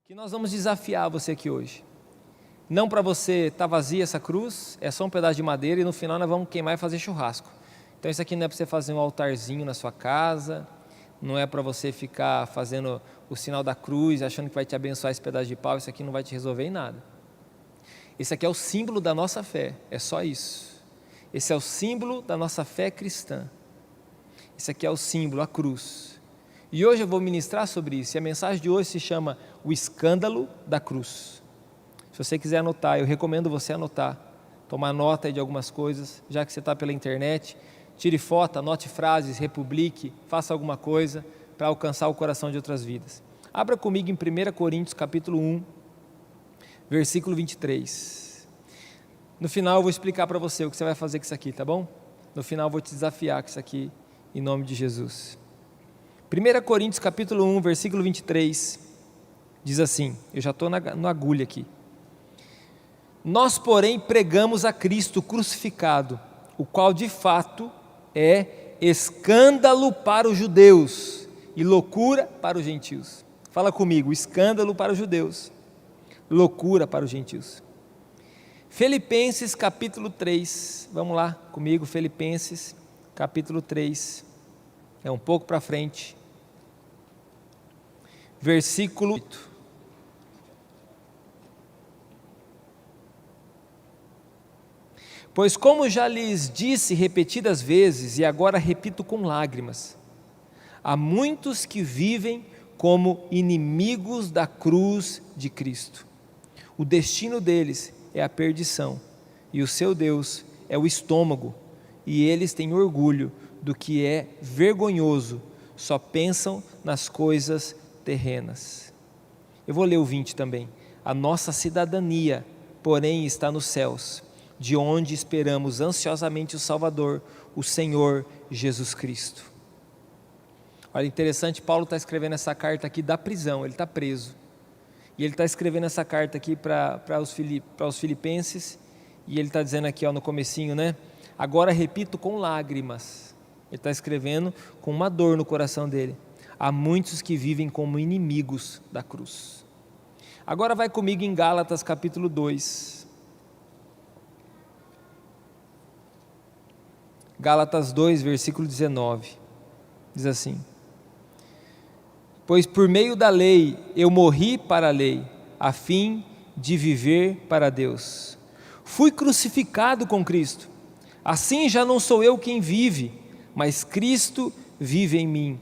que nós vamos desafiar você aqui hoje. Não para você estar vazia essa cruz, é só um pedaço de madeira e no final nós vamos queimar e fazer churrasco. Então isso aqui não é para você fazer um altarzinho na sua casa, não é para você ficar fazendo o sinal da cruz, achando que vai te abençoar esse pedaço de pau, isso aqui não vai te resolver em nada. Esse aqui é o símbolo da nossa fé, é só isso. Esse é o símbolo da nossa fé cristã. Esse aqui é o símbolo, a cruz. E hoje eu vou ministrar sobre isso, e a mensagem de hoje se chama O Escândalo da Cruz. Se você quiser anotar, eu recomendo você anotar, tomar nota de algumas coisas, já que você está pela internet, tire foto, anote frases, republique, faça alguma coisa para alcançar o coração de outras vidas. Abra comigo em 1 Coríntios capítulo 1, versículo 23. No final eu vou explicar para você o que você vai fazer com isso aqui, tá bom? No final eu vou te desafiar com isso aqui, em nome de Jesus. 1 Coríntios capítulo 1, versículo 23, diz assim, eu já estou na agulha aqui. Nós, porém, pregamos a Cristo crucificado, o qual de fato é escândalo para os judeus e loucura para os gentios. Fala comigo, escândalo para os judeus, loucura para os gentios. Filipenses capítulo 3, vamos lá comigo, Filipenses capítulo 3, é um pouco para frente, versículo 8. Pois como já lhes disse repetidas vezes, e agora repito com lágrimas, há muitos que vivem como inimigos da cruz de Cristo. O destino deles é a perdição, e o seu Deus é o estômago, e eles têm orgulho do que é vergonhoso, só pensam nas coisas terrenas. Eu vou ler o 20 também. A nossa cidadania, porém, está nos céus, de onde esperamos ansiosamente o Salvador, o Senhor Jesus Cristo. Olha, interessante, Paulo está escrevendo essa carta aqui da prisão, ele está preso. E ele está escrevendo essa carta aqui para os filipenses, e ele está dizendo aqui no comecinho, né? Agora repito com lágrimas. Ele está escrevendo com uma dor no coração dele. Há muitos que vivem como inimigos da cruz. Agora vai comigo em Gálatas capítulo 2. Gálatas 2, versículo 19. Diz assim: pois por meio da lei eu morri para a lei, a fim de viver para Deus. Fui crucificado com Cristo. Assim já não sou eu quem vive, mas Cristo vive em mim.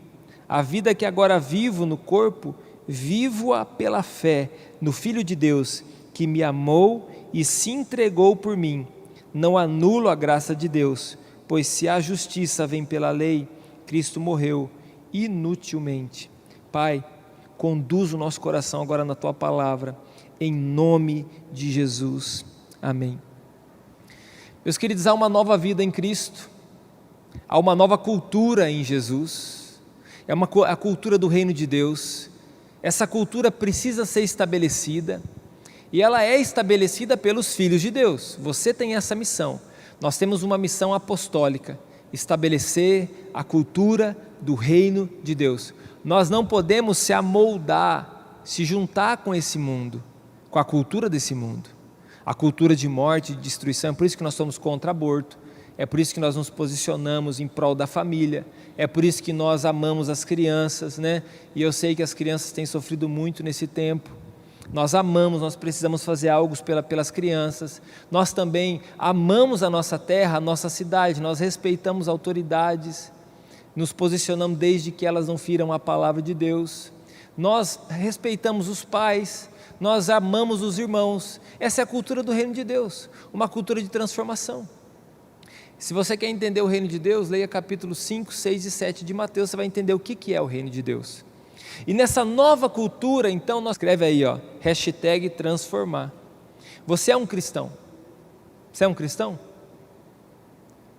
A vida que agora vivo no corpo, vivo-a pela fé no Filho de Deus, que me amou e se entregou por mim. Não anulo a graça de Deus, pois se a justiça vem pela lei, Cristo morreu inutilmente. Pai, conduz o nosso coração agora na Tua palavra, em nome de Jesus. Amém. Meus queridos, há uma nova vida em Cristo, há uma nova cultura em Jesus, é a cultura do reino de Deus. Essa cultura precisa ser estabelecida, e ela é estabelecida pelos filhos de Deus. Você tem essa missão, nós temos uma missão apostólica, estabelecer a cultura do reino de Deus. Nós não podemos se amoldar, se juntar com esse mundo, com a cultura desse mundo, a cultura de morte, de destruição. É por isso que nós somos contra aborto, é por isso que nós nos posicionamos em prol da família, é por isso que nós amamos as crianças, né? E eu sei que as crianças têm sofrido muito nesse tempo. Nós amamos, nós precisamos fazer algo pelas crianças. Nós também amamos a nossa terra, a nossa cidade, nós respeitamos autoridades, nos posicionamos desde que elas não firam a palavra de Deus. Nós respeitamos os pais, nós amamos os irmãos. Essa é a cultura do reino de Deus, uma cultura de transformação. Se você quer entender o reino de Deus, leia capítulo 5, 6 e 7 de Mateus, você vai entender o que é o reino de Deus. E nessa nova cultura, então, nós escreve aí, hashtag transformar. Você é um cristão? Você é um cristão?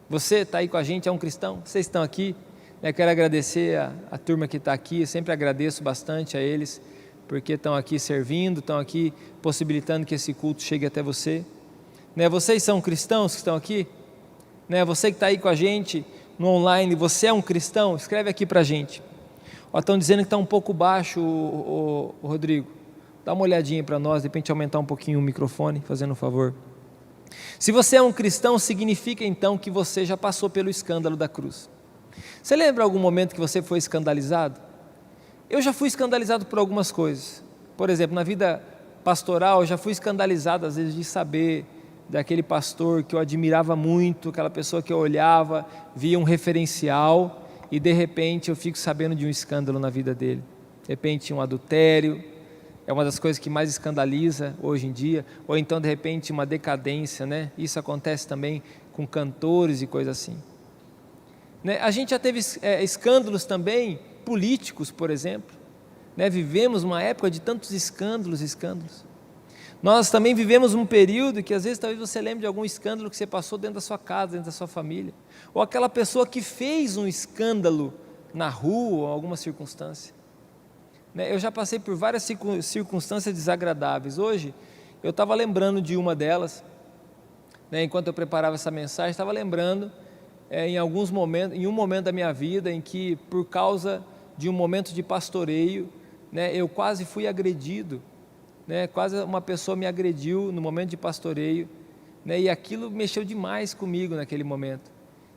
Você está aí com a gente, é um cristão? Vocês estão aqui? Eu quero agradecer a turma que está aqui, eu sempre agradeço bastante a eles, porque estão aqui servindo, estão aqui possibilitando que esse culto chegue até você. Vocês são cristãos que estão aqui? Você que está aí com a gente no online, você é um cristão? Escreve aqui para a gente. Estão dizendo que está um pouco baixo, o Rodrigo, Dá uma olhadinha para nós, de repente aumentar um pouquinho o microfone, fazendo um favor. Se você é um cristão, significa então que você já passou pelo escândalo da cruz. Você lembra algum momento que você foi escandalizado? Eu já fui escandalizado por algumas coisas. Por exemplo, na vida pastoral, eu já fui escandalizado às vezes de saber daquele pastor que eu admirava muito, aquela pessoa que eu olhava, via um referencial e de repente eu fico sabendo de um escândalo na vida dele. De repente um adultério, é uma das coisas que mais escandaliza hoje em dia, ou então de repente uma decadência, né? Isso acontece também com cantores e coisas assim. Né? A gente já teve escândalos também políticos, por exemplo, né? Vivemos uma época de tantos escândalos. Nós também vivemos um período que às vezes talvez você lembre de algum escândalo que você passou dentro da sua casa, dentro da sua família, ou aquela pessoa que fez um escândalo na rua ou alguma circunstância. Eu já passei por várias circunstâncias desagradáveis. Hoje eu estava lembrando de uma delas, enquanto eu preparava essa mensagem, estava lembrando em um momento da minha vida em que, por causa de um momento de pastoreio, eu quase fui agredido, quase uma pessoa me agrediu no momento de pastoreio, e aquilo mexeu demais comigo naquele momento.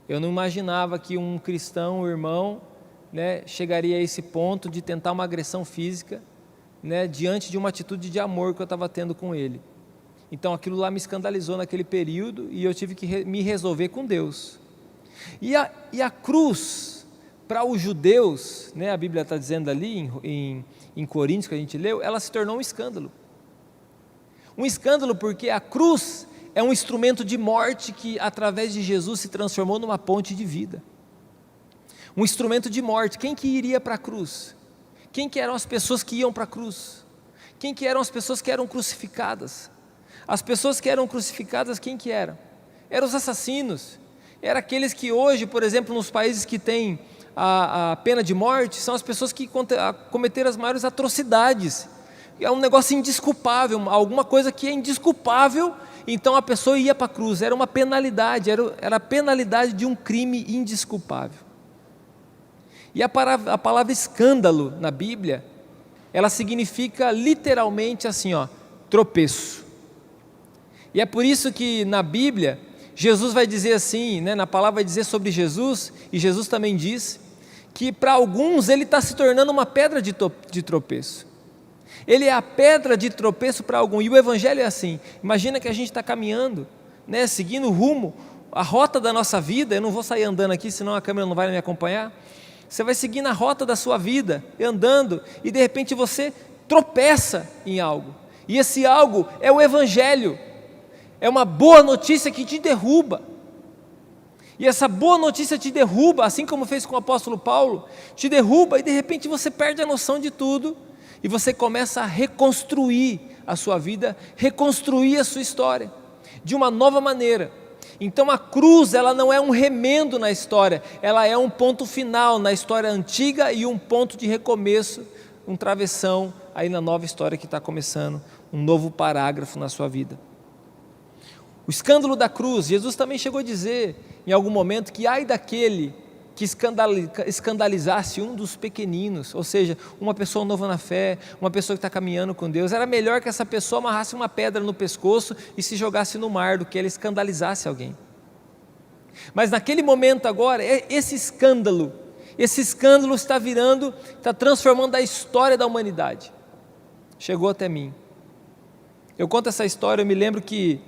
Eu não imaginava que um cristão, um irmão, chegaria a esse ponto de tentar uma agressão física, diante de uma atitude de amor que eu estava tendo com ele. Então aquilo lá me escandalizou naquele período e eu tive que me resolver com Deus. E a cruz, para os judeus, a Bíblia está dizendo ali em Coríntios, que a gente leu, ela se tornou um escândalo. Um escândalo porque a cruz é um instrumento de morte que através de Jesus se transformou numa ponte de vida. Um instrumento de morte. Quem que iria para a cruz? Quem que eram as pessoas que iam para a cruz? Quem que eram as pessoas que eram crucificadas? As pessoas que eram crucificadas, quem que eram? Eram os assassinos. Eram aqueles que hoje, por exemplo, nos países que têm a pena de morte, são as pessoas que cometeram as maiores atrocidades. É um negócio indesculpável, alguma coisa que é indesculpável, então a pessoa ia para a cruz. Era uma penalidade, era a penalidade de um crime indesculpável. E a palavra escândalo na Bíblia, ela significa literalmente assim, tropeço. E é por isso que na Bíblia, Jesus vai dizer assim, na palavra vai dizer sobre Jesus, e Jesus também diz, que para alguns ele está se tornando uma pedra de tropeço. Ele é a pedra de tropeço para alguns, e o Evangelho é assim. Imagina que a gente está caminhando, seguindo o rumo, a rota da nossa vida. Eu não vou sair andando aqui, senão a câmera não vai me acompanhar. Você vai seguir na rota da sua vida, andando, e de repente você tropeça em algo, e esse algo é o Evangelho, é uma boa notícia que te derruba, e essa boa notícia te derruba, assim como fez com o apóstolo Paulo, te derruba, e de repente você perde a noção de tudo, e você começa a reconstruir a sua vida, reconstruir a sua história, de uma nova maneira. Então a cruz, ela não é um remendo na história, ela é um ponto final na história antiga e um ponto de recomeço, um travessão aí na nova história que está começando, um novo parágrafo na sua vida. O escândalo da cruz, Jesus também chegou a dizer em algum momento que ai daquele que escandalizasse um dos pequeninos, ou seja, uma pessoa nova na fé, uma pessoa que está caminhando com Deus. Era melhor que essa pessoa amarrasse uma pedra no pescoço e se jogasse no mar do que ela escandalizasse alguém. Mas naquele momento agora, esse escândalo está transformando a história da humanidade. Chegou até mim. Eu conto essa história, eu me lembro que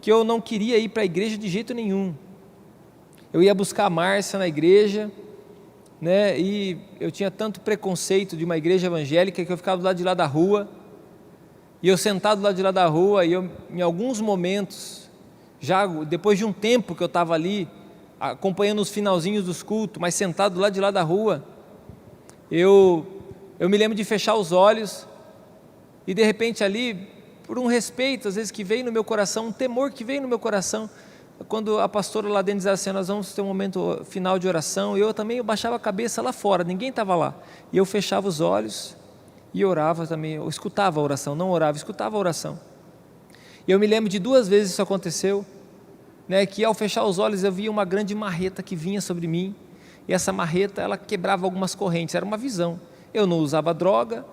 eu não queria ir para a igreja de jeito nenhum. Eu ia buscar a Márcia na igreja, e eu tinha tanto preconceito de uma igreja evangélica que eu ficava do lado de lá da rua, e eu sentado do lado de lá da rua, e eu, em alguns momentos, já depois de um tempo que eu estava ali, acompanhando os finalzinhos dos cultos, mas sentado do lado de lá da rua, eu me lembro de fechar os olhos, e de repente ali, por um respeito, às vezes que veio no meu coração, um temor que veio no meu coração, quando a pastora lá dentro dizia assim, nós vamos ter um momento final de oração, eu baixava a cabeça lá fora, ninguém estava lá, e eu fechava os olhos e orava também, eu escutava a oração, não orava, escutava a oração. E eu me lembro de 2 vezes isso aconteceu, que ao fechar os olhos eu via uma grande marreta que vinha sobre mim, e essa marreta ela quebrava algumas correntes, era uma visão. Eu não usava droga,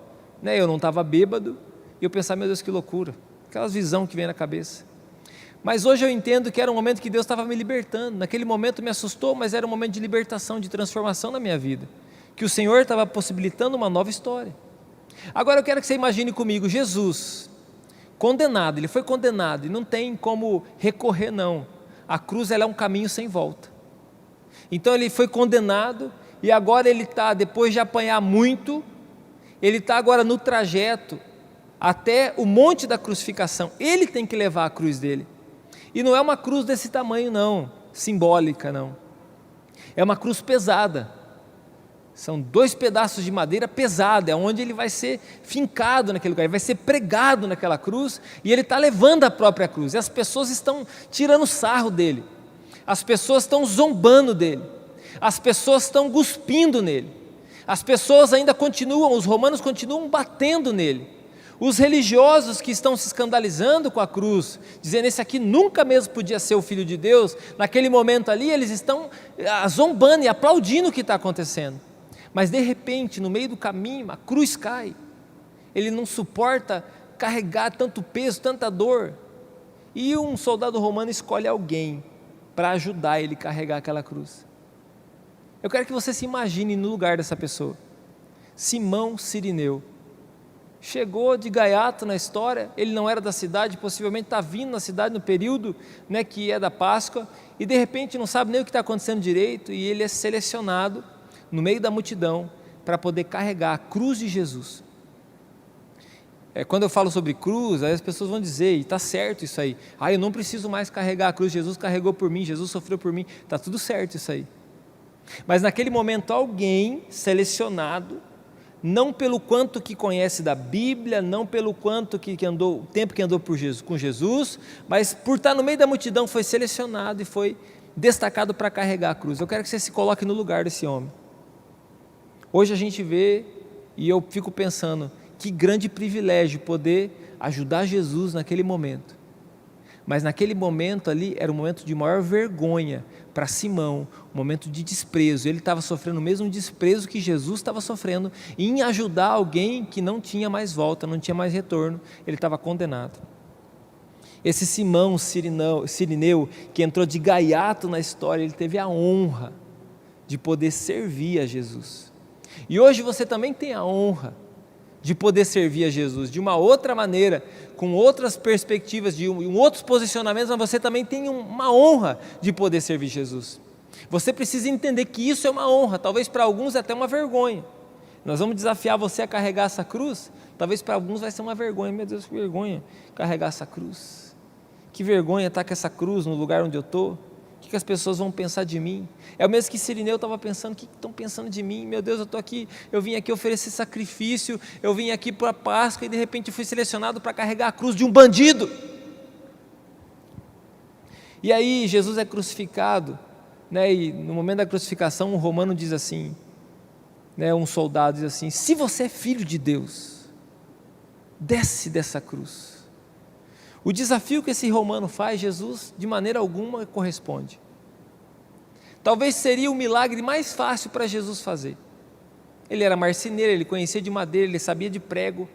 eu não estava bêbado, E eu pensava, meu Deus, que loucura, aquelas visões que vem na cabeça. Mas hoje eu entendo que era um momento que Deus estava me libertando. Naquele momento me assustou, mas era um momento de libertação, de transformação na minha vida, que o Senhor estava possibilitando uma nova história. Agora eu quero que você imagine comigo, Jesus, condenado, ele foi condenado, e não tem como recorrer não, a cruz ela é um caminho sem volta. Então ele foi condenado, e agora ele está, depois de apanhar muito, ele está agora no trajeto, até o monte da crucificação, ele tem que levar a cruz dele, e não é uma cruz desse tamanho não, simbólica não, é uma cruz pesada, são 2 pedaços de madeira pesada, é onde ele vai ser fincado naquele lugar, ele vai ser pregado naquela cruz, e ele está levando a própria cruz, e as pessoas estão tirando sarro dele, as pessoas estão zombando dele, as pessoas estão cuspindo nele, as pessoas ainda continuam, os romanos continuam batendo nele, os religiosos que estão se escandalizando com a cruz, dizendo esse aqui nunca mesmo podia ser o Filho de Deus, naquele momento ali eles estão zombando e aplaudindo o que está acontecendo, mas de repente no meio do caminho a cruz cai, ele não suporta carregar tanto peso, tanta dor, e um soldado romano escolhe alguém para ajudar ele a carregar aquela cruz. Eu quero que você se imagine no lugar dessa pessoa, Simão Cirineu, chegou de gaiato na história, ele não era da cidade, possivelmente está vindo na cidade no período que é da Páscoa, e de repente não sabe nem o que está acontecendo direito, e ele é selecionado no meio da multidão para poder carregar a cruz de Jesus. Quando eu falo sobre cruz, aí as pessoas vão dizer, e está certo isso aí, eu não preciso mais carregar a cruz, Jesus carregou por mim, Jesus sofreu por mim, está tudo certo isso aí. Mas naquele momento alguém selecionado, não pelo quanto que conhece da Bíblia, não pelo quanto que andou, o tempo que andou com Jesus, mas por estar no meio da multidão foi selecionado e foi destacado para carregar a cruz. Eu quero que você se coloque no lugar desse homem. Hoje a gente vê, e eu fico pensando, que grande privilégio poder ajudar Jesus naquele momento. Mas naquele momento ali era um momento de maior vergonha para Simão, um momento de desprezo, ele estava sofrendo o mesmo desprezo que Jesus estava sofrendo, em ajudar alguém que não tinha mais volta, não tinha mais retorno, ele estava condenado. Esse Simão Cirineu, que entrou de gaiato na história, ele teve a honra de poder servir a Jesus, e hoje você também tem a honra de poder servir a Jesus, de uma outra maneira, com outras perspectivas, de outros posicionamentos, mas você também tem uma honra de poder servir Jesus. Você precisa entender que isso é uma honra, talvez para alguns é até uma vergonha. Nós vamos desafiar você a carregar essa cruz, talvez para alguns vai ser uma vergonha, meu Deus, que vergonha carregar essa cruz, que vergonha estar com essa cruz no lugar onde eu estou, o que as pessoas vão pensar de mim? É o mesmo que Cirineu estava pensando, o que estão pensando de mim? Meu Deus, eu estou aqui, eu vim aqui oferecer sacrifício, eu vim aqui para a Páscoa e de repente fui selecionado para carregar a cruz de um bandido. E aí Jesus é crucificado, e no momento da crucificação um romano diz assim, um soldado diz assim, se você é filho de Deus, desce dessa cruz. O desafio que esse romano faz, Jesus de maneira alguma corresponde. Talvez seria o milagre mais fácil para Jesus fazer. Ele era marceneiro, ele conhecia de madeira, ele sabia de prego,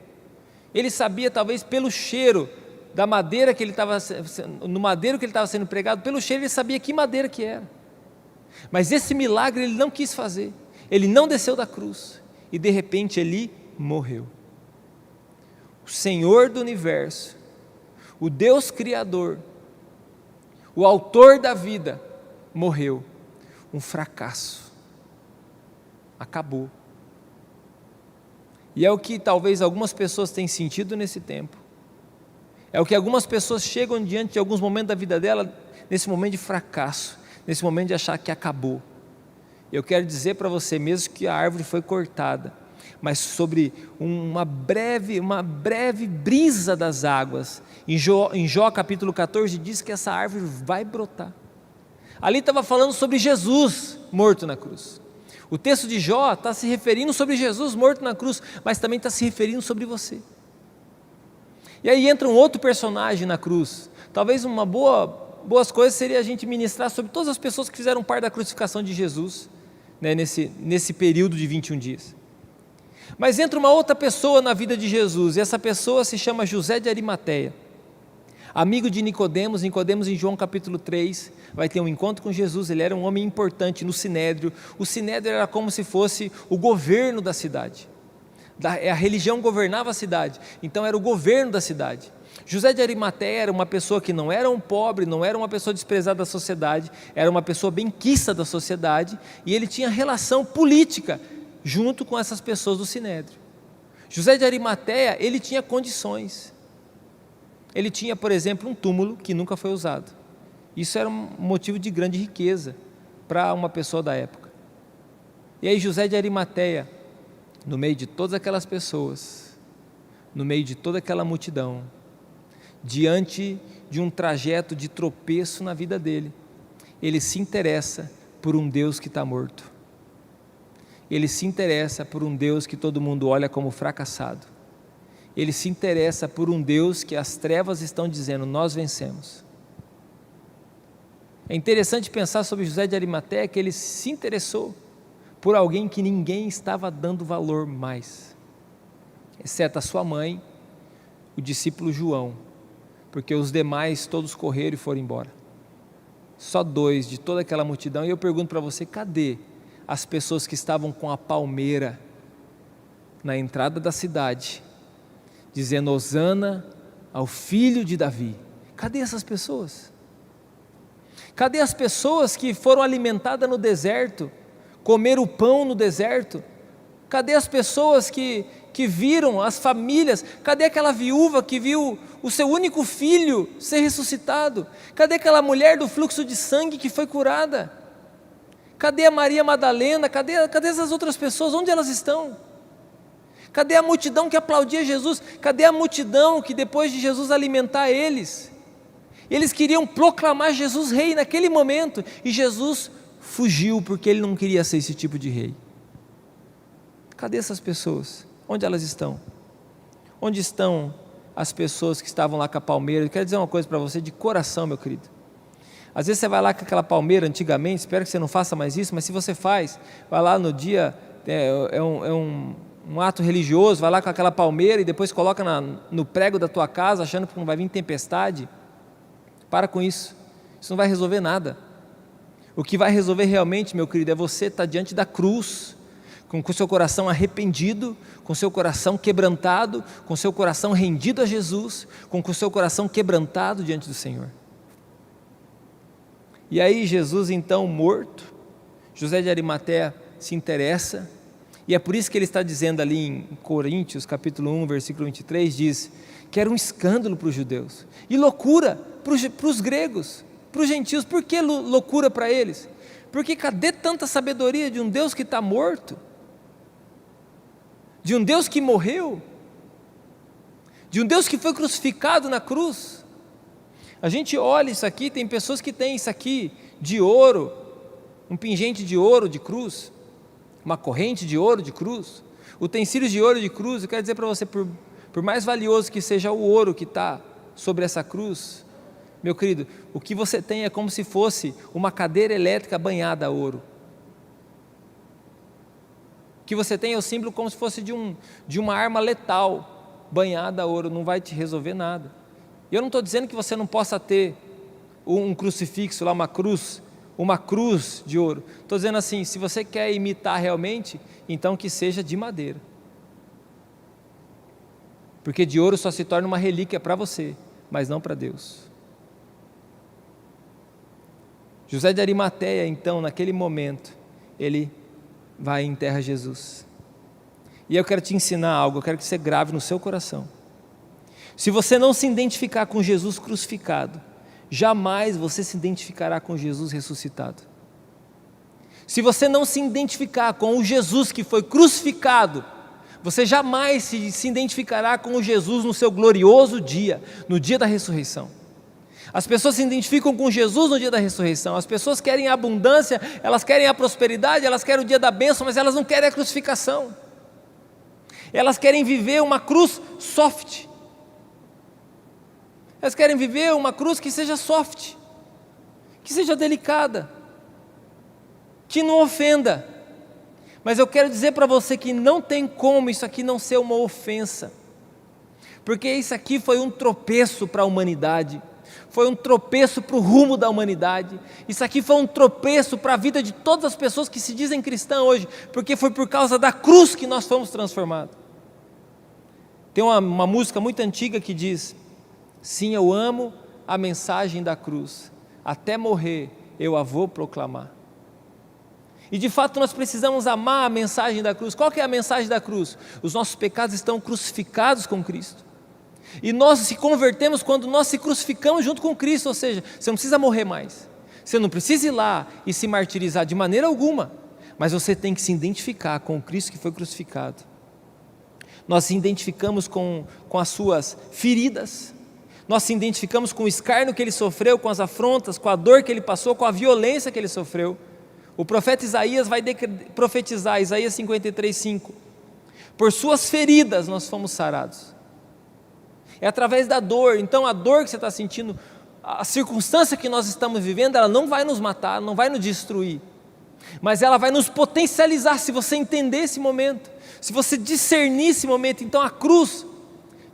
ele sabia talvez pelo cheiro da madeira que ele estava, no madeiro que ele estava sendo pregado, pelo cheiro ele sabia que madeira que era. Mas esse milagre ele não quis fazer, ele não desceu da cruz, e de repente ele morreu. O Senhor do universo, o Deus Criador, o autor da vida, morreu. Um fracasso, acabou. E é o que talvez algumas pessoas tenham sentido nesse tempo, é o que algumas pessoas chegam diante de alguns momentos da vida dela, nesse momento de fracasso, nesse momento de achar que acabou. Eu quero dizer para você, mesmo que a árvore foi cortada, mas sobre uma breve brisa das águas, em Jó capítulo 14 diz que essa árvore vai brotar. Ali estava falando sobre Jesus morto na cruz. O texto de Jó está se referindo sobre Jesus morto na cruz, mas também está se referindo sobre você. E aí entra um outro personagem na cruz. Talvez uma boas coisas seria a gente ministrar sobre todas as pessoas que fizeram parte da crucificação de Jesus, nesse período de 21 dias. Mas entra uma outra pessoa na vida de Jesus, e essa pessoa se chama José de Arimateia, amigo de Nicodemos. Nicodemos, em João capítulo 3, vai ter um encontro com Jesus. Ele era um homem importante no Sinédrio. O Sinédrio era como se fosse o governo da cidade. A religião governava a cidade, então era o governo da cidade. José de Arimateia era uma pessoa que não era um pobre, não era uma pessoa desprezada da sociedade, era uma pessoa benquista da sociedade, e ele tinha relação política junto com essas pessoas do Sinédrio. José de Arimateia, ele tinha condições. Ele tinha, por exemplo, um túmulo que nunca foi usado. Isso era um motivo de grande riqueza para uma pessoa da época. E aí José de Arimateia, no meio de todas aquelas pessoas, no meio de toda aquela multidão, diante de um trajeto de tropeço na vida dele, ele se interessa por um Deus que está morto. Ele se interessa por um Deus que todo mundo olha como fracassado. Ele se interessa por um Deus que as trevas estão dizendo: nós vencemos. É interessante pensar sobre José de Arimateia, que ele se interessou por alguém que ninguém estava dando valor mais, exceto a sua mãe, o discípulo João, porque os demais todos correram e foram embora. Só 2 de toda aquela multidão. E eu pergunto para você, cadê as pessoas que estavam com a palmeira na entrada da cidade, dizendo Hosana ao filho de Davi? Cadê essas pessoas? Cadê as pessoas que foram alimentadas no deserto, comeram o pão no deserto? Cadê as pessoas que viram as famílias? Cadê aquela viúva que viu o seu único filho ser ressuscitado? Cadê aquela mulher do fluxo de sangue que foi curada? Cadê a Maria Madalena? Cadê essas outras pessoas? Onde elas estão? Cadê a multidão que aplaudia Jesus? Cadê a multidão que depois de Jesus alimentar eles queriam proclamar Jesus rei naquele momento, e Jesus fugiu porque ele não queria ser esse tipo de rei? Cadê essas pessoas? Onde elas estão? Onde estão as pessoas que estavam lá com a palmeira? Eu quero dizer uma coisa para você de coração, meu querido. Às vezes você vai lá com aquela palmeira antigamente, espero que você não faça mais isso, mas se você faz, vai lá no dia, um ato religioso, vai lá com aquela palmeira e depois coloca no prego da tua casa, achando que não vai vir tempestade. Para com isso, isso não vai resolver nada. O que vai resolver realmente, meu querido, é você estar diante da cruz, com o seu coração arrependido, com o seu coração quebrantado, com o seu coração rendido a Jesus, com o seu coração quebrantado diante do Senhor. E aí Jesus, então morto, José de Arimateia se interessa, e é por isso que ele está dizendo ali em Coríntios, capítulo 1, versículo 23, diz que era um escândalo para os judeus, e loucura para os gregos, para os gentios. Por que loucura para eles? Porque cadê tanta sabedoria de um Deus que está morto? De um Deus que morreu? De um Deus que foi crucificado na cruz? A gente olha isso aqui, tem pessoas que têm isso aqui de ouro, um pingente de ouro de cruz, uma corrente de ouro de cruz, utensílios de ouro de cruz. Eu quero dizer para você, por mais valioso que seja o ouro que está sobre essa cruz, meu querido, o que você tem é como se fosse uma cadeira elétrica banhada a ouro. O que você tem é o símbolo como se fosse de uma arma letal banhada a ouro. Não vai te resolver nada. E eu não estou dizendo que você não possa ter um crucifixo lá, uma cruz de ouro. Estou dizendo assim, se você quer imitar realmente, então que seja de madeira, porque de ouro só se torna uma relíquia para você, mas não para Deus. José de Arimateia, então, naquele momento, ele vai e enterra Jesus. E eu quero te ensinar algo, eu quero que você grave no seu coração. Se você não se identificar com Jesus crucificado, jamais você se identificará com Jesus ressuscitado. Se você não se identificar com o Jesus que foi crucificado, você jamais se identificará com o Jesus no seu glorioso dia, no dia da ressurreição. As pessoas se identificam com Jesus no dia da ressurreição. As pessoas querem a abundância, elas querem a prosperidade, elas querem o dia da bênção, mas elas não querem a crucificação. Elas querem viver uma cruz soft. Elas querem viver uma cruz que seja soft, que seja delicada, que não ofenda. Mas eu quero dizer para você que não tem como isso aqui não ser uma ofensa, porque isso aqui foi um tropeço para a humanidade, foi um tropeço para o rumo da humanidade, isso aqui foi um tropeço para a vida de todas as pessoas que se dizem cristãs hoje, porque foi por causa da cruz que nós fomos transformados. Tem uma música muito antiga que diz: sim, eu amo a mensagem da cruz, até morrer eu a vou proclamar. E de fato nós precisamos amar a mensagem da cruz. Qual que é a mensagem da cruz? Os nossos pecados estão crucificados com Cristo, e nós se convertemos quando nós se crucificamos junto com Cristo. Ou seja, você não precisa morrer mais, você não precisa ir lá e se martirizar de maneira alguma, mas você tem que se identificar com o Cristo que foi crucificado. Nós se identificamos com as suas feridas, nós se identificamos com o escárnio que ele sofreu, com as afrontas, com a dor que ele passou, com a violência que ele sofreu. O profeta Isaías vai profetizar, Isaías 53:5, por suas feridas nós fomos sarados. É através da dor. Então a dor que você está sentindo, a circunstância que nós estamos vivendo, ela não vai nos matar, não vai nos destruir, mas ela vai nos potencializar, se você entender esse momento, se você discernir esse momento. Então a cruz,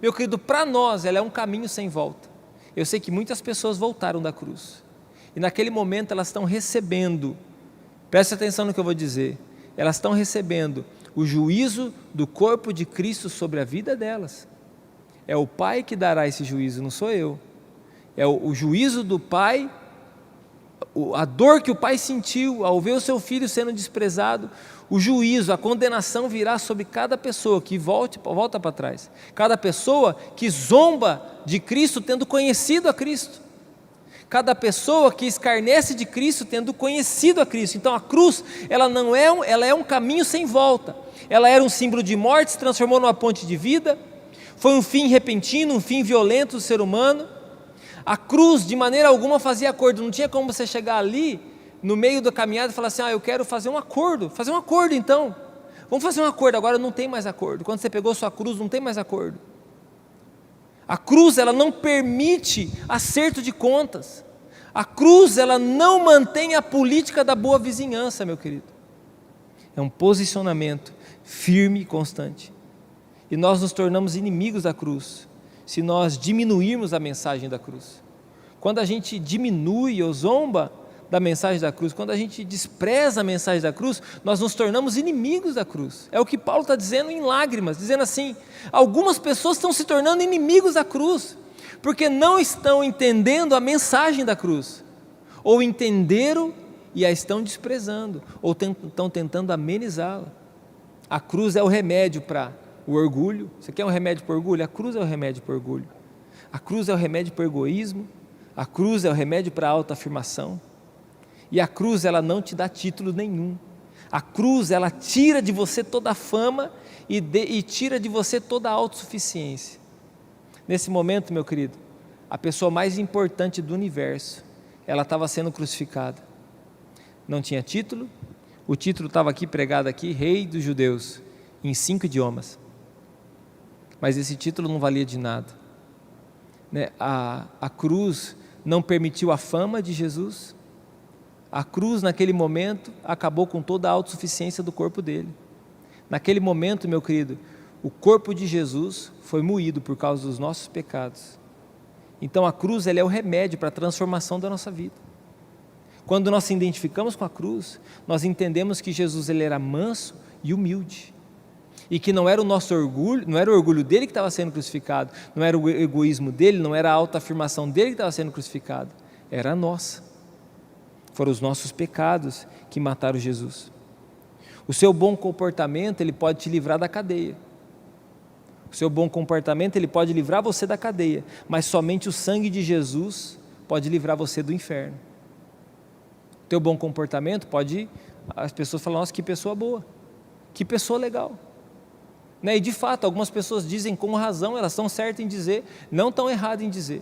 meu querido, para nós ela é um caminho sem volta. Eu sei que muitas pessoas voltaram da cruz, e naquele momento elas estão recebendo, preste atenção no que eu vou dizer, elas estão recebendo o juízo do corpo de Cristo sobre a vida delas. É o Pai que dará esse juízo, não sou eu. É o juízo do Pai, a dor que o Pai sentiu ao ver o seu filho sendo desprezado. O juízo, a condenação virá sobre cada pessoa que volta para trás, cada pessoa que zomba de Cristo tendo conhecido a Cristo, cada pessoa que escarnece de Cristo tendo conhecido a Cristo. Então a cruz, ela é um caminho sem volta. Ela era um símbolo de morte, se transformou numa ponte de vida. Foi um fim repentino, um fim violento do ser humano. A cruz de maneira alguma fazia acordo, não tinha como você chegar ali no meio da caminhada e falar assim: eu quero fazer um acordo então, vamos fazer um acordo. Agora não tem mais acordo. Quando você pegou sua cruz, não tem mais acordo. A cruz, ela não permite acerto de contas. A cruz, ela não mantém a política da boa vizinhança, meu querido. É um posicionamento firme e constante. E nós nos tornamos inimigos da cruz se nós diminuirmos a mensagem da cruz. Quando a gente diminui ou zomba da mensagem da cruz, quando a gente despreza a mensagem da cruz, nós nos tornamos inimigos da cruz. É o que Paulo está dizendo em lágrimas, dizendo assim: algumas pessoas estão se tornando inimigos da cruz, porque não estão entendendo a mensagem da cruz, ou entenderam e a estão desprezando, ou estão tentando amenizá-la. A cruz é o remédio para o orgulho. Você quer um remédio para o orgulho? A cruz é o remédio para o orgulho. A cruz é o remédio para o egoísmo. A cruz é o remédio para a autoafirmação. E a cruz, ela não te dá título nenhum. A cruz, ela tira de você toda a fama e tira de você toda a autossuficiência. Nesse momento, meu querido, a pessoa mais importante do universo, ela estava sendo crucificada. Não tinha título. O título estava aqui pregado aqui: Rei dos Judeus, em 5 idiomas. Mas esse título não valia de nada, né? A cruz não permitiu a fama de Jesus. A cruz, naquele momento, acabou com toda a autossuficiência do corpo dele. Naquele momento, meu querido, o corpo de Jesus foi moído por causa dos nossos pecados. Então a cruz, ela é o remédio para a transformação da nossa vida. Quando nós se identificamos com a cruz, nós entendemos que Jesus, ele era manso e humilde, e que não era o nosso orgulho, não era o orgulho dele que estava sendo crucificado, não era o egoísmo dele, não era a autoafirmação dele que estava sendo crucificado, era a nossa. Foram os nossos pecados que mataram Jesus. O seu bom comportamento, ele pode te livrar da cadeia. O seu bom comportamento, ele pode livrar você da cadeia, mas somente o sangue de Jesus pode livrar você do inferno. O teu bom comportamento pode, as pessoas falam: nossa, que pessoa boa, que pessoa legal. E de fato, algumas pessoas dizem com razão, elas estão certas em dizer, não estão erradas em dizer.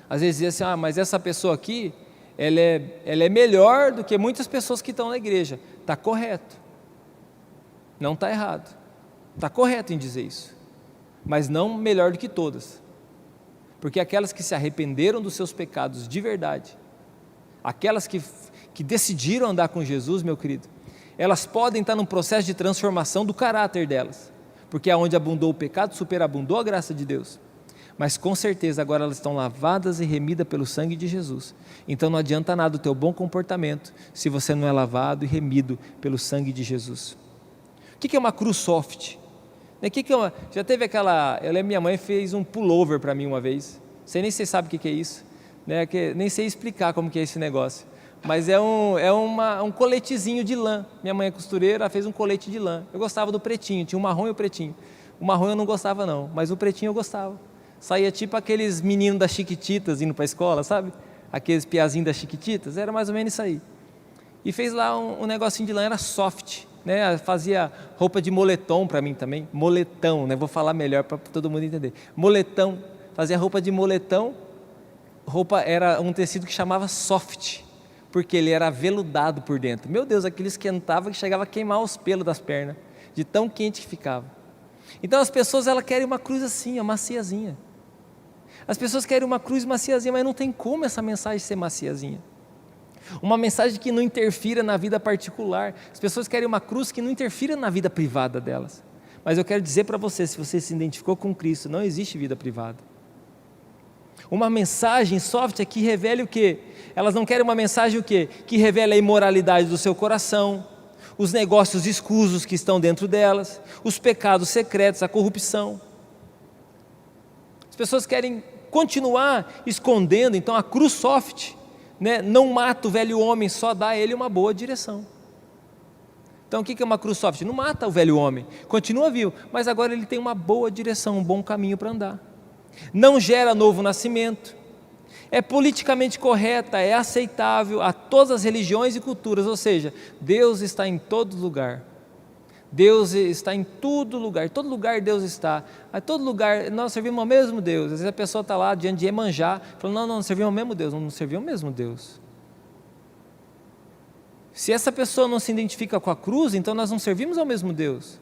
Às vezes dizem assim: mas essa pessoa aqui, ela é melhor do que muitas pessoas que estão na igreja. Está correto, não está errado, está correto em dizer isso, mas não melhor do que todas, porque aquelas que se arrependeram dos seus pecados de verdade, aquelas que decidiram andar com Jesus, meu querido, elas podem estar num processo de transformação do caráter delas, porque aonde abundou o pecado, superabundou a graça de Deus. Mas com certeza agora elas estão lavadas e remidas pelo sangue de Jesus. Então não adianta nada o teu bom comportamento se você não é lavado e remido pelo sangue de Jesus. O que é uma cruz soft? Já teve aquela... Eu lembro, minha mãe fez um pullover para mim uma vez. Nem sei sabe o que é isso, né? Nem sei explicar como que é esse negócio. Mas é um coletezinho de lã. Minha mãe é costureira, ela fez um colete de lã. Eu gostava do pretinho, tinha o marrom e o pretinho. O marrom eu não gostava não, mas o pretinho eu gostava. Saía tipo aqueles meninos das Chiquititas indo para a escola, sabe? Aqueles piazinhos das Chiquititas, era mais ou menos isso aí. E fez lá um negocinho de lã, era soft, né? Fazia roupa de moletom para mim também, moletão, né? Vou falar melhor para todo mundo entender. Moletão, fazia roupa de moletão, era um tecido que chamava soft, porque ele era aveludado por dentro. Meu Deus, aquilo esquentava que chegava a queimar os pelos das pernas, de tão quente que ficava. Então as pessoas elas querem uma cruz assim, maciazinha. As pessoas querem uma cruz maciazinha, mas não tem como essa mensagem ser maciazinha. Uma mensagem que não interfira na vida particular. As pessoas querem uma cruz que não interfira na vida privada delas. Mas eu quero dizer para você, se você se identificou com Cristo, não existe vida privada. Uma mensagem soft é que revele o quê? Elas não querem uma mensagem o quê? Que revele a imoralidade do seu coração, os negócios escusos que estão dentro delas, os pecados secretos, a corrupção. As pessoas querem continuar escondendo, então a cruz soft, né, não mata o velho homem, só dá a ele uma boa direção. Então o que é uma cruz soft? Não mata o velho homem, continua vivo, mas agora ele tem uma boa direção, um bom caminho para andar. Não gera novo nascimento, é politicamente correta, é aceitável a todas as religiões e culturas, ou seja, Deus está em todo lugar. Deus está em todo lugar Deus está. A todo lugar nós servimos ao mesmo Deus. Às vezes a pessoa está lá diante de Iemanjá, falando, não servimos ao mesmo Deus. Não servimos ao mesmo Deus. Se essa pessoa não se identifica com a cruz, então nós não servimos ao mesmo Deus.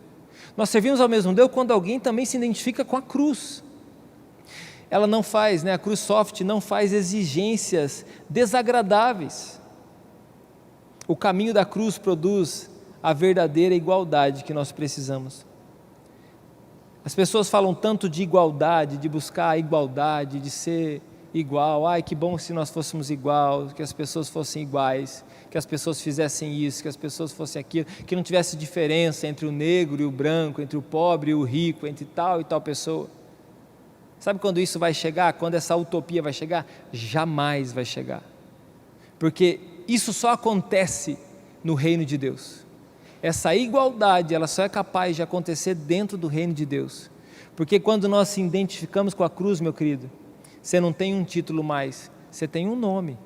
Nós servimos ao mesmo Deus quando alguém também se identifica com a cruz. Ela não faz, a cruz soft não faz exigências desagradáveis. O caminho da cruz produz a verdadeira igualdade que nós precisamos. As pessoas falam tanto de igualdade, de buscar a igualdade, de ser igual. Ai, que bom se nós fôssemos iguais, que as pessoas fossem iguais, que as pessoas fizessem isso, que as pessoas fossem aquilo, que não tivesse diferença entre o negro e o branco, entre o pobre e o rico, entre tal e tal pessoa. Sabe quando isso vai chegar? Quando essa utopia vai chegar? Jamais vai chegar. Porque isso só acontece no reino de Deus. Essa igualdade, ela só é capaz de acontecer dentro do reino de Deus. Porque quando nós se identificamos com a cruz, meu querido, você não tem um título mais, você tem um nome.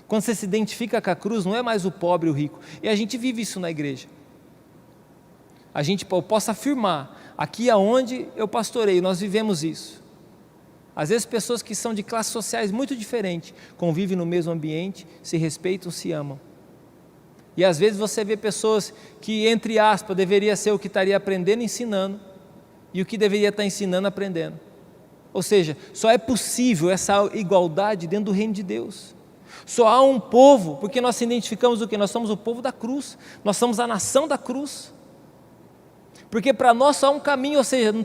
Quando você se identifica com a cruz, não é mais o pobre e o rico. E a gente vive isso na igreja. Eu posso afirmar, aqui aonde eu pastoreio, nós vivemos isso. Às vezes pessoas que são de classes sociais muito diferentes, convivem no mesmo ambiente, se respeitam, se amam. E às vezes você vê pessoas que, entre aspas, deveria ser o que estaria aprendendo, ensinando, e o que deveria estar ensinando, aprendendo. Ou seja, só é possível essa igualdade dentro do reino de Deus. Só há um povo, porque nós se identificamos o quê? Nós somos o povo da cruz, nós somos a nação da cruz. Porque para nós só há um caminho, ou seja, não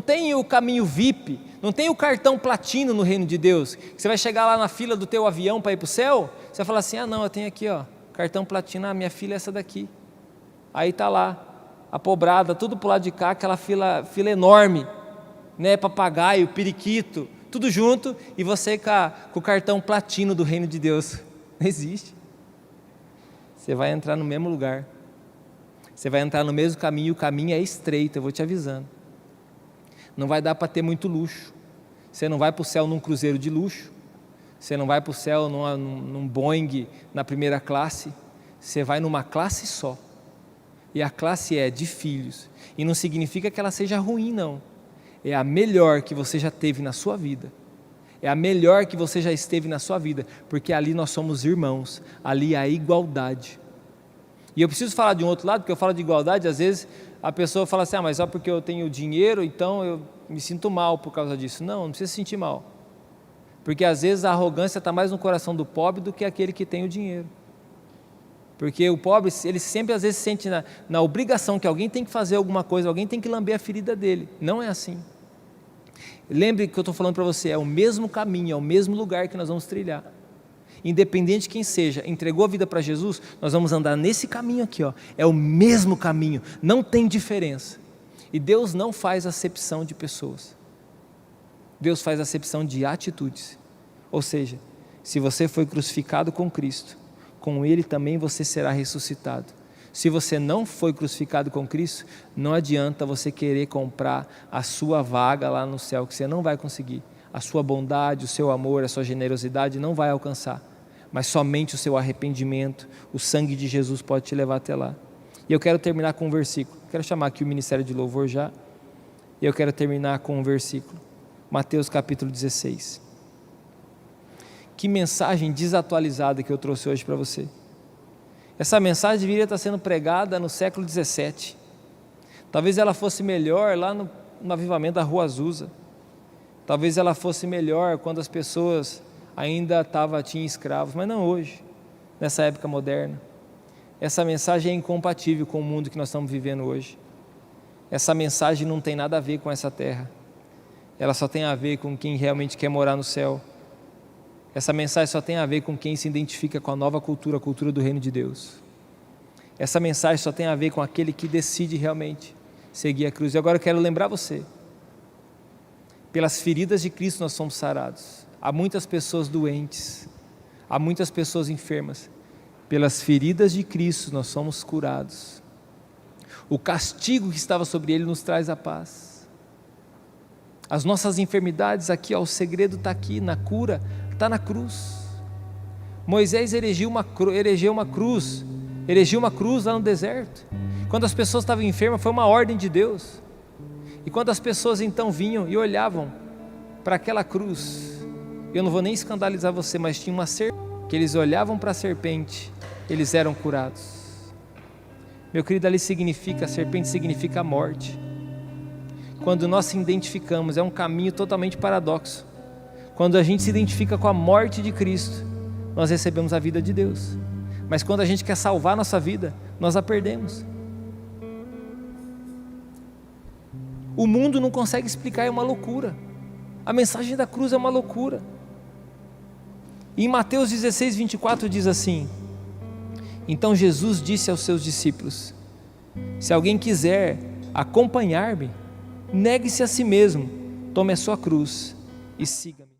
tem o caminho VIP, não tem o cartão platino no reino de Deus. Você vai chegar lá na fila do teu avião para ir para o céu, você vai falar assim, não, eu tenho aqui, cartão platino, minha filha é essa daqui. Aí está lá, a pobrada, tudo para o lado de cá, aquela fila enorme, né, papagaio, periquito, tudo junto, e você com o cartão platino do reino de Deus. Não existe. Você vai entrar no mesmo lugar. Você vai entrar no mesmo caminho, o caminho é estreito, eu vou te avisando. Não vai dar para ter muito luxo. Você não vai para o céu num cruzeiro de luxo. Você não vai para o céu num Boeing na primeira classe. Você vai numa classe só. E a classe é de filhos. E não significa que ela seja ruim, não. É a melhor que você já teve na sua vida. É a melhor que você já esteve na sua vida. Porque ali nós somos irmãos. Ali há igualdade. E eu preciso falar de um outro lado, porque eu falo de igualdade, às vezes a pessoa fala assim, mas só porque eu tenho dinheiro, então eu me sinto mal por causa disso. Não precisa se sentir mal. Porque às vezes a arrogância está mais no coração do pobre do que aquele que tem o dinheiro. Porque o pobre, ele sempre às vezes se sente na obrigação que alguém tem que fazer alguma coisa, alguém tem que lamber a ferida dele. Não é assim. Lembre que eu estou falando para você, é o mesmo caminho, é o mesmo lugar que nós vamos trilhar. Independente de quem seja, entregou a vida para Jesus, nós vamos andar nesse caminho aqui, ó. É o mesmo caminho, não tem diferença. E Deus não faz acepção de pessoas. Deus faz acepção de atitudes. Ou seja, se você foi crucificado com Cristo, com Ele também você será ressuscitado. Se você não foi crucificado com Cristo, não adianta você querer comprar a sua vaga lá no céu, que você não vai conseguir. A sua bondade, o seu amor, a sua generosidade não vai alcançar. Mas somente o seu arrependimento, o sangue de Jesus pode te levar até lá. E eu quero terminar com um versículo. Quero chamar aqui o Ministério de Louvor já. E eu quero terminar com um versículo. Mateus capítulo 16. Que mensagem desatualizada que eu trouxe hoje para você. Essa mensagem deveria estar sendo pregada no século 17. Talvez ela fosse melhor lá no avivamento da Rua Azusa. Talvez ela fosse melhor quando as pessoas ainda tinham escravos, mas não hoje, nessa época moderna. Essa mensagem é incompatível com o mundo que nós estamos vivendo hoje. Essa mensagem não tem nada a ver com essa terra. Ela só tem a ver com quem realmente quer morar no céu. Essa mensagem só tem a ver com quem se identifica com a nova cultura, a cultura do reino de Deus. Essa mensagem só tem a ver com aquele que decide realmente seguir a cruz. E agora eu quero lembrar você, pelas feridas de Cristo nós somos sarados. Há muitas pessoas doentes, há muitas pessoas enfermas. Pelas feridas de Cristo nós somos curados. O castigo que estava sobre Ele nos traz a paz. As nossas enfermidades aqui, ó, o segredo está aqui, na cura, está na cruz. Moisés erigiu uma cruz lá no deserto. Quando as pessoas estavam enfermas, foi uma ordem de Deus. E quando as pessoas então vinham e olhavam para aquela cruz, eu não vou nem escandalizar você, mas tinha uma serpente, que eles olhavam para a serpente, eles eram curados. Meu querido, ali significa, a serpente significa a morte. Quando nós se identificamos, é um caminho totalmente paradoxo. Quando a gente se identifica com a morte de Cristo, nós recebemos a vida de Deus. Mas quando a gente quer salvar a nossa vida, nós a perdemos. O mundo não consegue explicar, é uma loucura. A mensagem da cruz é uma loucura. E em Mateus 16, 24 diz assim: então Jesus disse aos seus discípulos: se alguém quiser acompanhar-me, negue-se a si mesmo, tome a sua cruz e siga-me.